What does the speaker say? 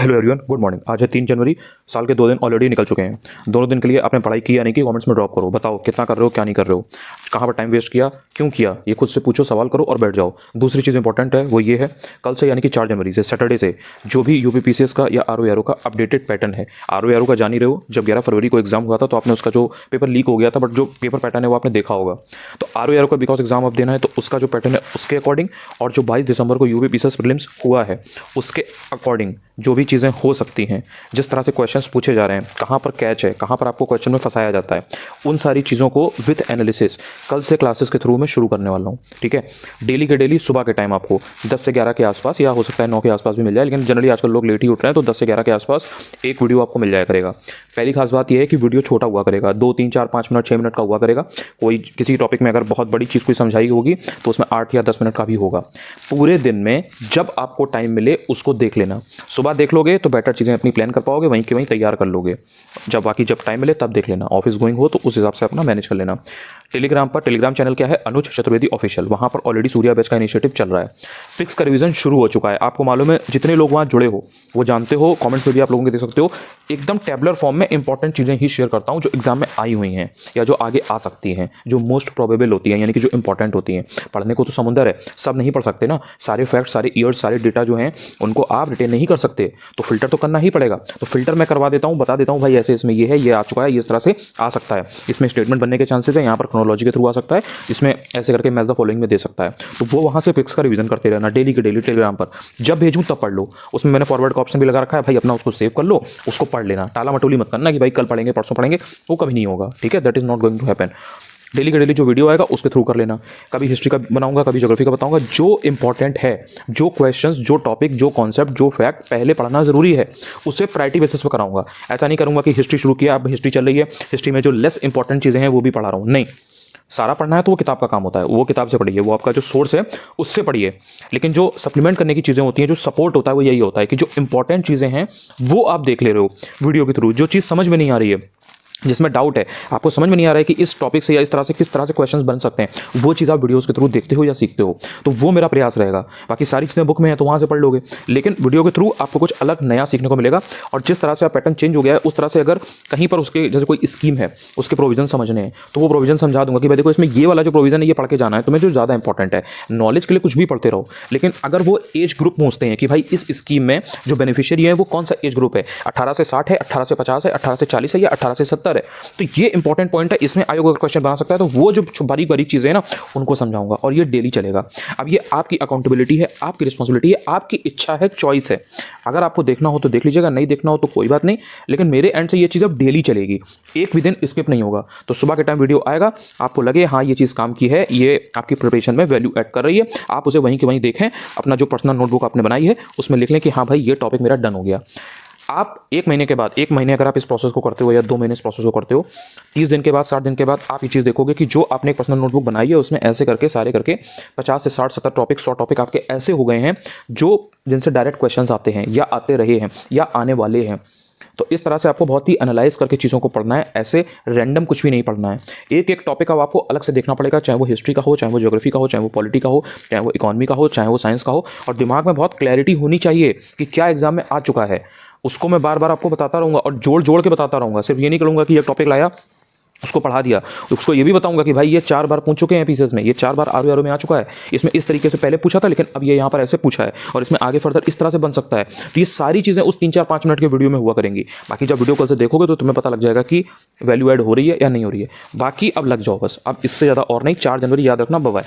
Hello everyone, good morning. आज है 3 जनवरी। साल के 2 दिन ऑलरेडी निकल चुके हैं। दोनों दिन के लिए आपने पढ़ाई की या नहीं की, कमेंट्स में ड्रॉप करो। बताओ कितना कर रहे हो, क्या नहीं कर रहे हो, कहाँ पर टाइम वेस्ट किया, क्यों किया, ये खुद से पूछो, सवाल करो और बैठ जाओ। दूसरी चीज़ इंपॉर्टेंट है वो ये है, कल से यानी कि 4 जनवरी से सैटरडे से जो भी यूपीपीसीएस का या आरओ का अपडेटेड पैटर्न है, आरओ का जान ही रहे हो। जब 11 फरवरी को एग्जाम हुआ था तो आपने उसका जो पेपर लीक हो गया था, बट जो पेपर पैटर्न है वो आपने देखा होगा। तो आरओ का बिकॉज एग्जाम अब देना है तो उसका जो पैटर्न है उसके अकॉर्डिंग, और जो 22 दिसंबर को यूपीपीसीएस प्रीलिम्स हुआ है उसके अकॉर्डिंग जो भी चीज़ें हो सकती हैं, जिस तरह से क्वेश्चंस पूछे जा रहे हैं, कहाँ पर कैच है, कहाँ पर आपको क्वेश्चन में फंसाया जाता है, उन सारी चीज़ों को विद एनालिसिस कल से क्लासेस के थ्रू में शुरू करने वाला हूँ। ठीक है, डेली के डेली सुबह के टाइम आपको 10 से 11 के आसपास, या हो सकता है 9 के आसपास भी मिल जाए, लेकिन जनरली आजकल लोग लेट ही उठ रहे हैं, तो 10 से 11 के आसपास एक वीडियो आपको मिल जाया करेगा। पहली खास बात यह है कि वीडियो छोटा हुआ करेगा, 2, 3, 4, 5 मिनट 6 मिनट का हुआ करेगा। कोई किसी टॉपिक में अगर बहुत बड़ी चीज़ कोई समझाई होगी तो उसमें 8 या 10 मिनट का भी होगा। पूरे दिन में जब आपको टाइम मिले उसको देख लेना। सुबह देख लोगे तो बेटर चीज़ें अपनी प्लान कर पाओगे, वहीं के वहीं तैयार कर लोगे। जब टाइम मिले तब देख लेना। ऑफिस गोइंग हो तो उस हिसाब से अपना मैनेज कर लेना। टेलीग्राम चैनल क्या है, अनुज चतुर्वेदी ऑफिशियल, वहाँ पर ऑलरेडी सूर्या बैच का इनिशिएटिव चल रहा है। फिक्स का रिवीजन शुरू हो चुका है। आपको मालूम है, जितने लोग वहाँ जुड़े हो वो जानते हो, कमेंट्स में भी आप लोगों के देख सकते हो। एकदम टेबलर फॉर्म में इंपॉर्टेंट चीज़ें ही शेयर करता हूँ जो एग्जाम में आई हुई हैं या जो आगे आ सकती हैं, जो मोस्ट प्रोबेबल होती हैं, यानी कि जो इंपॉर्टेंट होती हैं। पढ़ने को तो समुंदर है, सब नहीं पढ़ सकते ना। सारे फैक्ट, सारे ईयर्स, सारे डेटा जो हैं उनको आप रिटेन नहीं कर सकते, तो फिल्टर तो करना ही पड़ेगा। तो फिल्टर मैं करवा देता हूँ, बता देता हूँ भाई ऐसे इसमें ये है, ये आ चुका है, ये इस तरह से आ सकता है, इसमें स्टेटमेंट बनने के चांसेस है, यहाँ पर क्रोनोलॉजी के थ्रू आ सकता है, इसमें ऐसे करके मैच द फॉलोइंग में दे सकता है। तो वो वहाँ से फिक्स का रिवीजन करते रहना डेली के डेली टेलीग्राम पर। जब भेजूँ तब पढ़ लो। उसमें मैंने फॉरवर्ड का ऑप्शन भी लगा रखा है भाई, अपना उसको सेव कर लो, उसको पढ़ लेना। टाला मटोली मत करना कि भाई कल पढ़ेंगे परसों पढ़ेंगे, वो कभी नहीं होगा। ठीक है, that is not going to happen. Daily के डेली जो वीडियो आएगा उसके थ्रू कर लेना। कभी हिस्ट्री का बनाऊंगा, कभी ज्योग्राफी का बताऊंगा। जो इंपॉर्टेंट है, जो क्वेश्चंस, जो टॉपिक, जो कॉन्सेप्ट, जो फैक्ट पहले पढ़ना जरूरी है, उसे प्रायोरिटी बेसिस पर कराऊंगा। ऐसा नहीं करूंगा कि हिस्ट्री शुरू किया, अब हिस्ट्री चल रही है, हिस्ट्री में जो लेस इंपॉर्टेंट चीज़ें हैं वो भी पढ़ा रहा हूँ। नहीं, सारा पढ़ना है तो वो किताब का काम होता है, वो किताब से पढ़िए, वो आपका जो सोर्स है उससे पढ़िए। लेकिन जो सप्लीमेंट करने की चीज़ें होती हैं, जो सपोर्ट होता है, वो यही होता है कि जो इंपॉर्टेंट चीज़ें हैं वो आप देख ले रहे हो वीडियो के थ्रू। जो चीज़ समझ में नहीं आ रही है, जिसमें डाउट है, आपको समझ में नहीं आ रहा है कि इस टॉपिक से या इस तरह से किस तरह से क्वेश्चंस बन सकते हैं, वो चीज़ आप वीडियोस के थ्रू देखते हो या सीखते हो, तो वो मेरा प्रयास रहेगा। बाकी सारी चीज़ें बुक में है तो वहाँ से पढ़ लोगे, लेकिन वीडियो के थ्रू आपको कुछ अलग नया सीखने को मिलेगा। और जिस तरह से आप पैटर्न चेंज हो गया है, उस तरह से अगर कहीं पर उसके जैसे कोई स्कीम है, उसके प्रोविजन समझने हैं, तो वो प्रोविजन समझा दूंगा कि भाई देखो इसमें ये वाला जो प्रोविजन है ये पढ़ के जाना है तुम्हें, जो ज़्यादा इंपॉर्टेंट है। नॉलेज के लिए कुछ भी पढ़ते रहो, लेकिन अगर वो एज ग्रुप पूछते हैं कि भाई इस स्कीम में जो बेनिफिशियरी है वो कौन सा एज ग्रुप है, 18 से 60 है, 18 से 50 है, 18 से 40 है या 18 से 70 है, तो ये इंपॉर्टेंट पॉइंट है, इसमें आयोग का क्वेश्चन बना सकता है। तो वो जो बारीक बारीक चीजें हैं ना, उनको समझाऊंगा और ये डेली चलेगा। अब ये आपकी अकाउंटेबिलिटी है, आपकी रिस्पॉन्सिबिलिटी है, आपकी इच्छा है, चॉइस है। अगर आपको देखना हो तो देख लीजिएगा, नहीं देखना हो तो कोई बात नहीं, लेकिन मेरे एंड से ये चीज़ अब डेली चलेगी, एक भी दिन स्किप नहीं होगा। तो सुबह के टाइम वीडियो आएगा, आपको लगे हाँ ये चीज़ काम की है, ये आपकी प्रिपरेशन में वैल्यू ऐड कर रही है, आप उसे वहीं के वहीं देखें। अपना जो पर्सनल नोटबुक आपने बनाई है उसमें लिख लें कि हाँ भाई ये टॉपिक मेरा डन हो गया। आप 1 महीने के बाद, 1 महीने अगर आप इस प्रोसेस को करते हो या 2 महीने इस प्रोसेस को करते हो, 30 दिन के बाद, 60 दिन के बाद आप ये चीज़ देखोगे कि जो आपने एक पर्सनल नोटबुक बनाई है उसमें ऐसे करके सारे करके 50 से 60 70 टॉपिक 100 टॉपिक आपके ऐसे हो गए हैं जो जिनसे डायरेक्ट क्वेश्चंस आते हैं या आते रहे हैं या आने वाले हैं। तो इस तरह से आपको बहुत ही एनालाइज करके चीज़ों को पढ़ना है, ऐसे रैंडम कुछ भी नहीं पढ़ना है। एक एक टॉपिक अब आपको अलग से देखना पड़ेगा, चाहे वो हिस्ट्री का हो, चाहे वो ज्योग्राफी का हो, चाहे वो पॉलिटी का हो, चाहे वो इकोनॉमी का हो, चाहे वो साइंस का हो। और दिमाग में बहुत क्लैरिटी होनी चाहिए कि क्या एग्जाम में आ चुका है, उसको मैं बार बार आपको बताता रहूँगा और जोड़ जोड़ के बताता रहूँगा। सिर्फ ये नहीं करूँगा कि ये टॉपिक लाया उसको पढ़ा दिया, उसको ये भी बताऊंगा कि भाई ये 4 बार पूछ चुके हैं पीसेस में, ये 4 बार आरओ में आ चुका है, इसमें इस तरीके से पहले पूछा था लेकिन अब ये यहाँ पर ऐसे पूछा है और इसमें आगे फर्दर इस तरह से बन सकता है। तो ये सारी चीज़ें उस 3-4-5 मिनट के वीडियो में हुआ करेंगी। बाकी जब वीडियो कल से देखोगे तो तुम्हें पता लग जाएगा कि वैल्यू ऐड हो रही है या नहीं हो रही है। बाकी अब लग जाओ बस, अब इससे ज़्यादा और नहीं। 4 जनवरी याद रखना, बाय बाय।